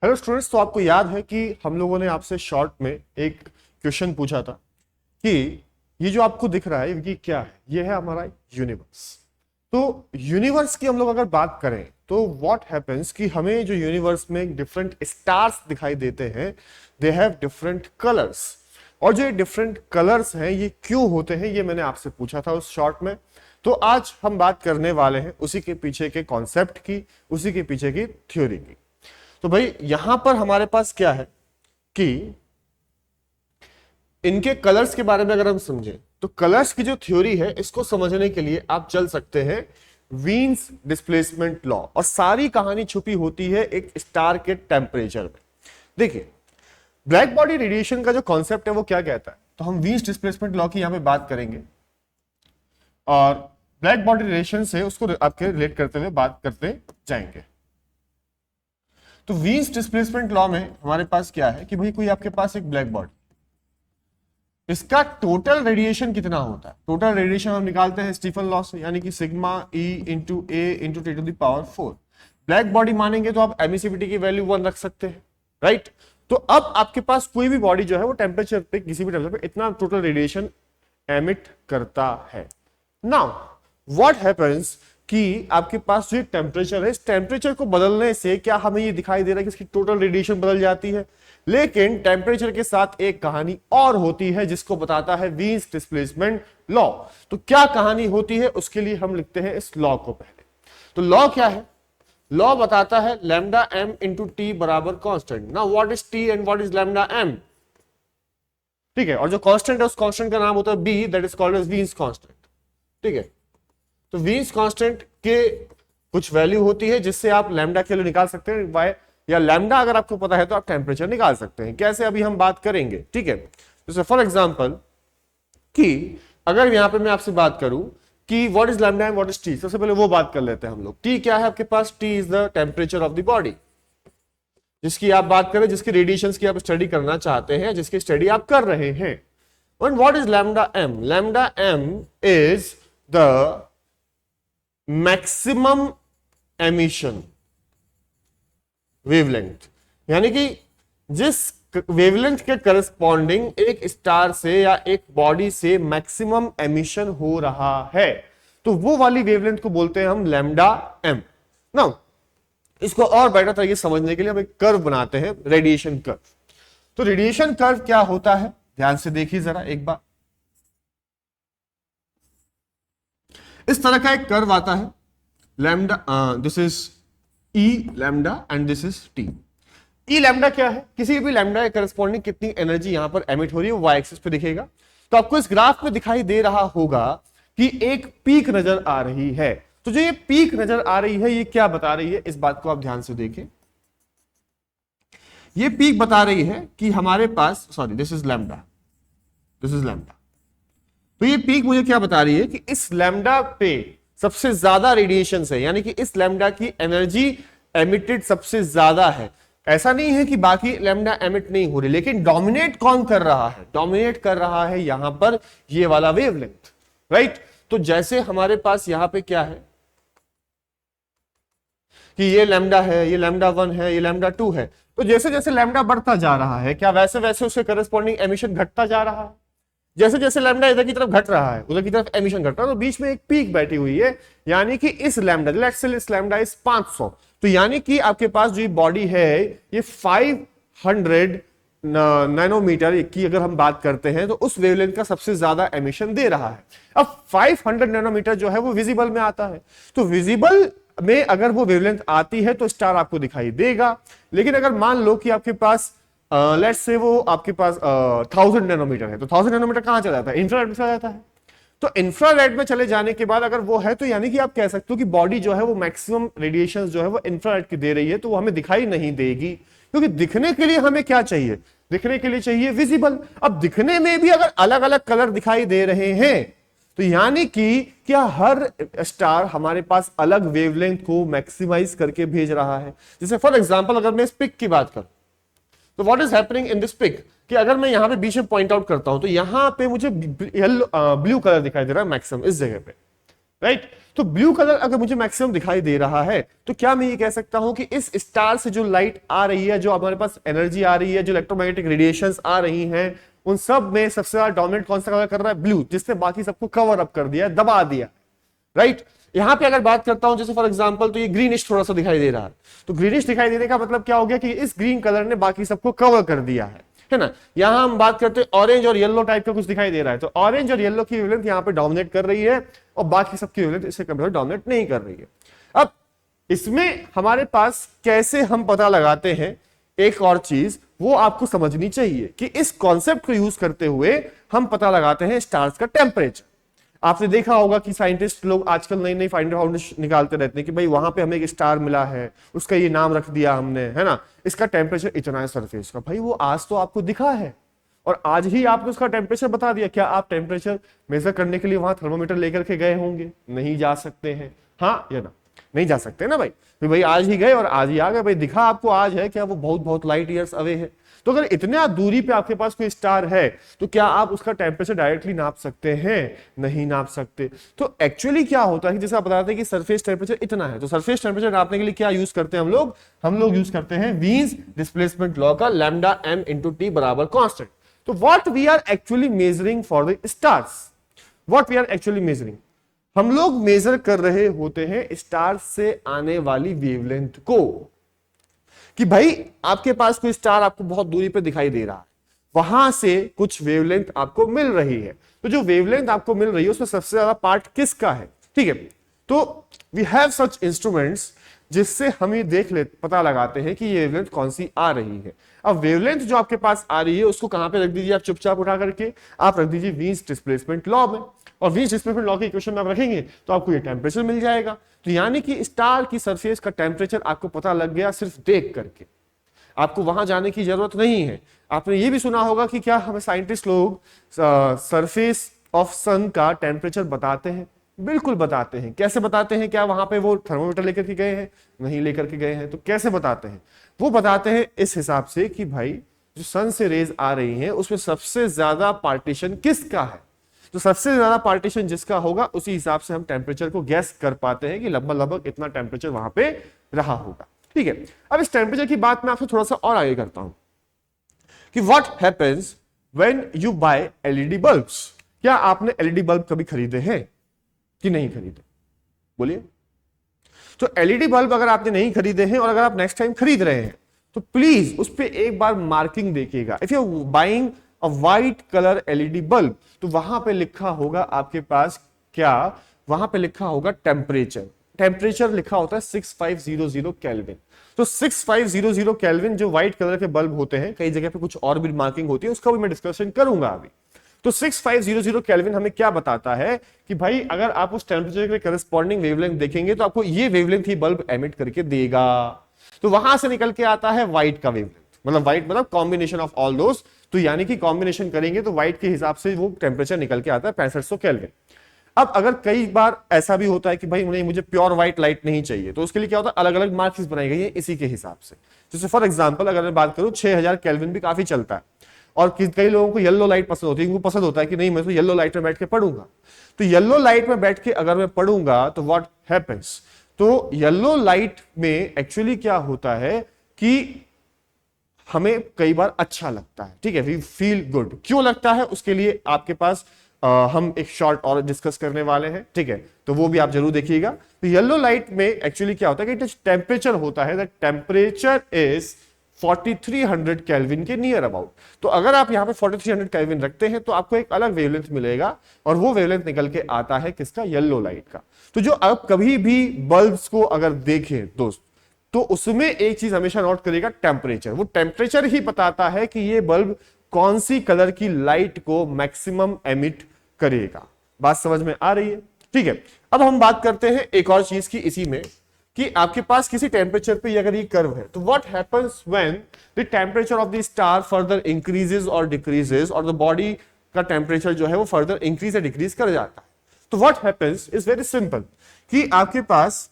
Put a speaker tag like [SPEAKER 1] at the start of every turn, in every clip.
[SPEAKER 1] Hello students, तो आपको याद है कि हम लोगों ने आपसे शॉर्ट में एक क्वेश्चन पूछा था कि ये जो आपको दिख रहा है ये क्या है। ये है हमारा यूनिवर्स। तो यूनिवर्स की हम लोग अगर बात करें तो व्हाट हैपेंस कि हमें जो यूनिवर्स में डिफरेंट स्टार्स दिखाई देते हैं, दे हैव डिफरेंट कलर्स। और जो ये डिफरेंट कलर्स हैं ये क्यों होते हैं, ये मैंने आपसे पूछा था उस शॉर्ट में। तो आज हम बात करने वाले हैं उसी के पीछे के कॉन्सेप्ट की, उसी के पीछे की थ्योरी की। तो भाई यहां पर हमारे पास क्या है कि इनके कलर्स के बारे में अगर हम समझें तो कलर्स की जो थ्योरी है इसको समझने के लिए आप चल सकते हैं वीन्स डिस्प्लेसमेंट लॉ। और सारी कहानी छुपी होती है एक स्टार के टेम्परेचर में। देखिए, ब्लैक बॉडी रेडिएशन का जो कॉन्सेप्ट है वो क्या कहता है, तो हम वीन्स डिस्प्लेसमेंट लॉ की यहां पे बात करेंगे और ब्लैक बॉडी रेडिएशन से उसको आपके रिलेट करते हुए बात करते जाएंगे। तो वीन्स डिस्प्लेसमेंट लॉ में हमारे पास क्या है कि भाई कोई आपके पास एक ब्लैक बॉडी, इसका टोटल रेडिएशन कितना होता है। टोटल रेडिएशन हम निकालते हैं स्टीफन लॉ से, यानी कि sigma e into a into t to the power 4। Black body मानेंगे तो आप एमिसिविटी की वैल्यू 1 रख सकते हैं, राइट। तो अब आपके पास कोई भी बॉडी जो है वो टेम्परेचर पे, किसी भी टेम्परेचर पे इतना टोटल रेडिएशन एमिट करता है। नाउ व्हाट हैपेंस कि आपके पास जो टेम्परेचर है, इस टेम्परेचर को बदलने से क्या हमें ये दिखाई दे रहा है कि इसकी टोटल रेडिएशन बदल जाती है। लेकिन टेम्परेचर के साथ एक कहानी और होती है जिसको बताता है वीन्स डिस्प्लेसमेंट लॉ। तो क्या कहानी होती है उसके लिए हम लिखते हैं इस लॉ को पहले। तो लॉ क्या है? लॉ बताता है लैम्डा एम इंटू टी बराबर constant. Now what is t and what is lambda m, ठीक है। और जो कांस्टेंट है उस कांस्टेंट का नाम होता है b, that is called as Wien's constant, ठीक है। तो वीन्स कांस्टेंट के कुछ वैल्यू होती है जिससे आप लैम्डा के लिए निकाल सकते हैं वाई, या लैम्डा अगर आपको पता है तो आप टेम्परेचर निकाल सकते हैं। कैसे, अभी हम बात करेंगे, ठीक है। जैसे फॉर एग्जांपल कि अगर यहां पे मैं आपसे बात करूं कि what is lambda and what is T, सबसे पहले वो बात कर लेते हैं हम लोग। टी क्या है आपके पास? T is the temperature of the body, जिसकी आप बात करें, जिसकी रेडिएशंस की आप स्टडी करना चाहते हैं, जिसकी स्टडी आप कर रहे हैं। And what is lambda m? Lambda m is the maximum emission wavelength, यानी कि जिस वेवलेंथ के करस्पॉन्डिंग एक स्टार से या एक बॉडी से मैक्सिमम एमिशन हो रहा है, तो वो वाली वेवलेंथ को बोलते हैं हम लैम्डा एम। नाउ इसको और बेटर तरीके से समझने के लिए हम एक कर्व बनाते हैं, रेडिएशन कर्व। तो रेडिएशन कर्व क्या होता है, ध्यान से देखिए जरा एक बार। इस तरह का एक कर्व आता है, lambda, this is E lambda and this is T. E lambda क्या है? किसी भी लैम्डा के करस्पॉन्डिंग कितनी एनर्जी यहां पर एमिट हो रही है वो वाई एक्सिस पे दिखेगा। तो आपको इस ग्राफ में दिखाई दे रहा होगा कि एक पीक नजर आ रही है। तो जो ये पीक नजर आ रही है ये क्या बता रही है, इस बात को आप ध्यान से देखें। ये पीक बता रही है कि हमारे पास, sorry this is lambda, this is lambda. तो ये पीक मुझे क्या बता रही है कि इस लैम्डा पे सबसे ज्यादा रेडिएशन है, यानी कि इस लैम्डा की एनर्जी एमिटेड सबसे ज्यादा है। ऐसा नहीं है कि बाकी लैम्डा एमिट नहीं हो रही, लेकिन डोमिनेट कौन कर रहा है? डोमिनेट कर रहा है यहां पर ये वाला वेवलेंथ, राइट। तो जैसे हमारे पास यहां पे क्या है कि ये लैम्डा है, ये लैम्डा 1 है, ये लैम्डा 2 है। तो जैसे जैसे लैम्डा बढ़ता जा रहा है, क्या वैसे वैसे उसके करस्पॉन्डिंग एमिशन घटता जा रहा है? जैसे जैसे लैम्डा इधर की तरफ घट रहा है उधर की तरफ एमिशन घट रहा है। तो बीच में एक पीक बैठी हुई है, यानी कि इस लैम्डा, लेट्स से इस लैम्डा इज 500, तो यानी कि आपके पास जो बॉडी है ये 500 नैनोमीटर की अगर हम बात करते हैं तो उस वेवलेंथ का सबसे ज्यादा एमिशन दे रहा है। अब 500 नैनोमीटर जो है वो विजिबल में आता है, तो विजिबल में अगर वो वेवलेंथ आती है तो स्टार आपको दिखाई देगा। लेकिन अगर मान लो कि आपके पास लेट्स से वो आपके पास 1000 नैनोमीटर है, तो 1000 नैनोमीटर कहां चला जाता है? इंफ्रारेड में चला जाता है। तो इंफ्रारेड में चले जाने के बाद अगर वो है तो यानी कि आप कह सकते हो कि बॉडी जो है वो मैक्सिमम रेडिएशन जो है वो इंफ्रारेड की दे रही है, तो वो हमें दिखाई नहीं देगी। क्योंकि दिखने के लिए हमें क्या चाहिए? दिखने के लिए चाहिए विजिबल। अब दिखने में भी अगर अलग अलग कलर दिखाई दे रहे हैं तो यानी कि क्या हर स्टार हमारे पास अलग वेवलेंथ को मैक्सिमाइज करके भेज रहा है। जैसे फॉर एग्जांपल अगर मैं इस पिक की बात करूं तो what is happening in this pic, कि अगर मैं यहां पे बीच में पॉइंट आउट करता हूं तो यहां पे मुझे ब्लू कलर दिखाई दे रहा है मैक्सिमम इस जगह पे, राइट। तो ब्लू कलर अगर मुझे मैक्सिमम दिखाई दे रहा है तो क्या मैं ये कह सकता हूं कि इस स्टार से जो लाइट आ रही है, जो हमारे पास एनर्जी आ रही है, जो इलेक्ट्रोमैग्नेटिक रेडिएशंस आ रही हैं, उन सब में सबसे ज्यादा डोमिनेट कौन सा कलर कर रहा है? ब्लू, जिसने बाकी सबको कवर अप कर दिया, दबा दिया, राइट। यहां पे अगर बात करता हूं जैसे फॉर एग्जांपल, तो ये ग्रीनिश थोड़ा सा दिखाई दे रहा है, तो ग्रीनिश दिखाई देने का मतलब क्या हो गया कि इस ग्रीन कलर ने बाकी सबको कवर कर दिया है ना। यहां हम बात करते हैं ऑरेंज और येलो टाइप का कुछ दिखाई दे रहा है, तो ऑरेंज और येलो की वेवलेंथ यहां पे डोमिनेट कर रही है और बाकी सबकी वेवलेंथ इससे कम डोमिनेट नहीं कर रही है। अब इसमें हमारे पास कैसे हम पता लगाते हैं, एक और चीज वो आपको समझनी चाहिए कि इस कॉन्सेप्ट को यूज करते हुए हम पता लगाते हैं स्टार्स का टेम्परेचर। आपने देखा होगा कि साइंटिस्ट लोग आजकल नई नई फाउंडेशन निकालते रहते हैं कि भाई वहां पे हमें एक स्टार मिला है, उसका ये नाम रख दिया हमने, है ना, इसका टेम्परेचर इतना है सरफेस का। भाई वो आज तो आपको दिखा है और आज ही आपने उसका टेम्परेचर बता दिया। क्या आप टेम्परेचर मेजर करने के लिए वहां थर्मोमीटर लेकर के गए होंगे? नहीं जा सकते हैं, हाँ या ना? नहीं जा सकते ना भाई। तो भाई आज ही गए और आज ही आ गए, भाई दिखा आपको आज है, क्या वो बहुत बहुत लाइट ईयर्स अवे है? तो अगर इतने दूरी पे आपके पास कोई स्टार है तो क्या आप उसका टेम्परेचर डायरेक्टली नाप सकते हैं? नहीं नाप सकते। तो एक्चुअली क्या होता है, जैसे आप बताते हैं कि सरफेस टेम्परेचर इतना है, तो सरफेस टेम्परेचर नापने के लिए क्या यूज करते हैं हम लोग यूज करते हैं वीन्स डिस्प्लेसमेंट लॉ का लैम्डा m इंटू टी बराबर कांस्टेंट। तो what we are actually measuring for the stars, what we are actually measuring, हम लोग मेजर कर रहे होते हैं स्टार से आने वाली वेवलेंथ को, कि भाई आपके पास कोई स्टार आपको बहुत दूरी पे दिखाई दे रहा है, वहां से कुछ वेवलेंथ आपको मिल रही है, तो जो वेवलेंथ आपको मिल रही है उसमें सबसे ज्यादा पार्ट किसका है? ठीक है, तो वी हैव सच इंस्ट्रूमेंट्स जिससे हम ये पता लगाते हैं कि ये वेवलेंथ कौन सी आ रही है। अब वेवलेंथ जो आपके पास आ रही है उसको कहां पे रख दीजिए आप, चुपचाप उठा करके आप रख दीजिए वीन्स डिस्प्लेसमेंट लॉ में, और वीन्स डिस्प्लेसमेंट लॉ के इक्वेशन में आप रखेंगे तो आपको ये टेम्परेचर मिल जाएगा। तो यानी कि स्टार की सरफेस का टेम्परेचर आपको पता लग गया सिर्फ देख करके, आपको वहां जाने की जरूरत नहीं है। आपने ये भी सुना होगा कि क्या हमें साइंटिस्ट लोग सरफेस ऑफ सन का टेम्परेचर बताते हैं? बिल्कुल बताते हैं। कैसे बताते हैं? क्या वहां पे वो थर्मोमीटर लेकर के गए हैं? नहीं लेकर के गए हैं। तो कैसे बताते हैं? वो बताते हैं इस हिसाब से कि भाई जो सन से रेज आ रही हैं उसमें सबसे ज्यादा पार्टीशन किसका है, तो सबसे ज्यादा पार्टीशन जिसका होगा उसी हिसाब से हम टेम्परेचर को गैस कर पाते हैं कि लगभग इतना टेम्परेचर वहां पे रहा होगा। ठीक है, अब इस टेम्परेचर की बात मैं आपसे थोड़ा सा और आगे करता हूं कि what happens when you buy LED bulbs. क्या आपने एलईडी बल्ब कभी खरीदे हैं कि नहीं खरीदे? बोलिए। तो एलईडी बल्ब अगर आपने नहीं खरीदे हैं और अगर आप नेक्स्ट टाइम खरीद रहे हैं तो प्लीज उस पर एक बार मार्किंग देखिएगा। If you buying a white colour LED bulb तो वहां पे लिखा होगा आपके पास क्या, वहां पे लिखा होगा टेम्परेचर। टेम्परेचर लिखा होता है 6500 केल्विन। तो 6500 केल्विन जो व्हाइट कलर के बल्ब होते हैं, कई जगह पे कुछ और भी मार्किंग होती है, उसका भी मैं डिस्कशन करूंगा अभी। तो 6500 केल्विन हमें क्या बताता है कि भाई अगर आप उस टेम्परेचर के करस्पॉन्डिंग वेवलेंथ देखेंगे तो आपको ये वेवलेंथ ही बल्ब एमिट करके देगा। तो वहां से निकल के आता है व्हाइट का वेवलेंथ, मतलब व्हाइट मतलब कॉम्बिनेशन ऑफ ऑल दोस, तो यानी कि कॉम्बिनेशन करेंगे तो व्हाइट के हिसाब से वो टेम्परेचर निकल के आता है 6500 केल्विन। अब अगर कई बार ऐसा भी होता है कि भाई नहीं मुझे प्योर व्हाइट लाइट नहीं चाहिए, तो उसके लिए क्या होता है अलग अलग मार्क्स बनाई गई है इसी के हिसाब से। जैसे फॉर एग्जांपल अगर मैं बात करूं 6000 केल्विन भी काफी चलता है, और कई लोगों को येलो लाइट पसंद होती है, उनको पसंद होता है कि नहीं मैं तो येलो लाइट में बैठ के पढ़ूंगा। तो येलो लाइट में बैठ के अगर मैं पढ़ूंगा तो व्हाट हैपेंस, तो येलो लाइट में एक्चुअली क्या होता है कि हमें कई बार अच्छा लगता है। ठीक है, वी फील गुड। क्यों लगता है उसके लिए आपके पास हम एक शॉर्ट और डिस्कस करने वाले हैं। ठीक है, तो वो भी आप जरूर देखिएगा। तो येलो लाइट में एक्चुअली क्या होता है कि टेम्परेचर होता है, द टेम्परेचर इज 4300 केल्विन के नियर अबाउट। तो अगर आप यहां पे 4300 केल्विन रखते हैं तो आपको एक अलग वेवलेंथ मिलेगा, और वो वेवलेंथ निकल के आता है किसका? येलो लाइट का। तो जो आप कभी भी बल्ब्स को अगर देखें दोस्त, तो उसमें एक चीज हमेशा नोट करिएगा, टेम्परेचर। वो टेम्परेचर ही बताता है कि ये बल्ब कौन सी कलर की लाइट को मैक्सिमम एमिट करेगा। बात समझ में आ रही है? ठीक है, अब हम बात करते हैं एक और चीज की इसी में, कि आपके पास किसी टेम्परेचर पे अगर ये कर्व है तो what happens when the temperature of the star further increases और डिक्रीजेस, और द बॉडी का टेम्परेचर जो है वो फर्दर इंक्रीज या डिक्रीज कर जाता है। तो what happens is very simple, कि आपके पास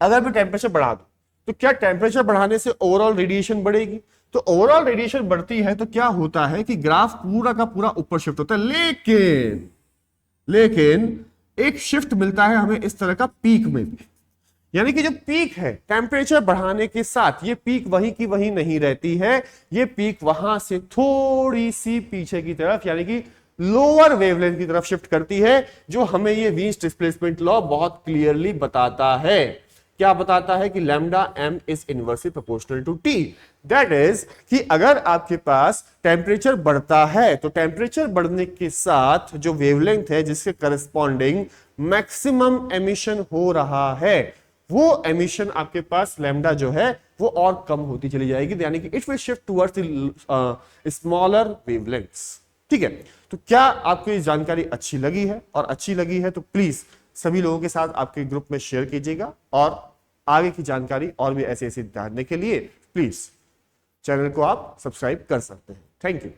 [SPEAKER 1] अगर मैं टेम्परेचर बढ़ा दूं तो क्या टेम्परेचर बढ़ाने से ओवरऑल रेडिएशन बढ़ेगी? तो ओवरऑल रेडिएशन बढ़ती है तो क्या होता है कि ग्राफ पूरा का पूरा ऊपर शिफ्ट होता है। लेकिन एक शिफ्ट मिलता है हमें इस तरह का पीक में भी। यानी कि जो पीक है टेम्परेचर बढ़ाने के साथ, ये पीक वहीं की वहीं नहीं रहती है, ये पीक वहां से थोड़ी सी पीछे की तरफ यानी कि लोअर वेवलेंथ की तरफ शिफ्ट करती है, जो हमें ये वीन्स डिस्प्लेसमेंट लॉ बहुत क्लियरली बताता है। क्या बताता है कि lambda m is inversely proportional to t. That is कि अगर आपके पास टेम्परेचर बढ़ता है तो टेम्परेचर बढ़ने के साथ जो वेवलेंथ है जिसके करस्पॉन्डिंग मैक्सिमम एमिशन हो रहा है, वो एमिशन आपके पास लैम्डा जो है वो और कम होती चली जाएगी, यानी कि it will shift towards the smaller wavelengths. ठीक है, तो क्या आपको ये जानकारी अच्छी लगी है? और अच्छी लगी है तो प्लीज सभी लोगों के साथ आपके ग्रुप में शेयर कीजिएगा, और आगे की जानकारी और भी ऐसे ऐसे जानने के लिए प्लीज चैनल को आप सब्सक्राइब कर सकते हैं। Thank you.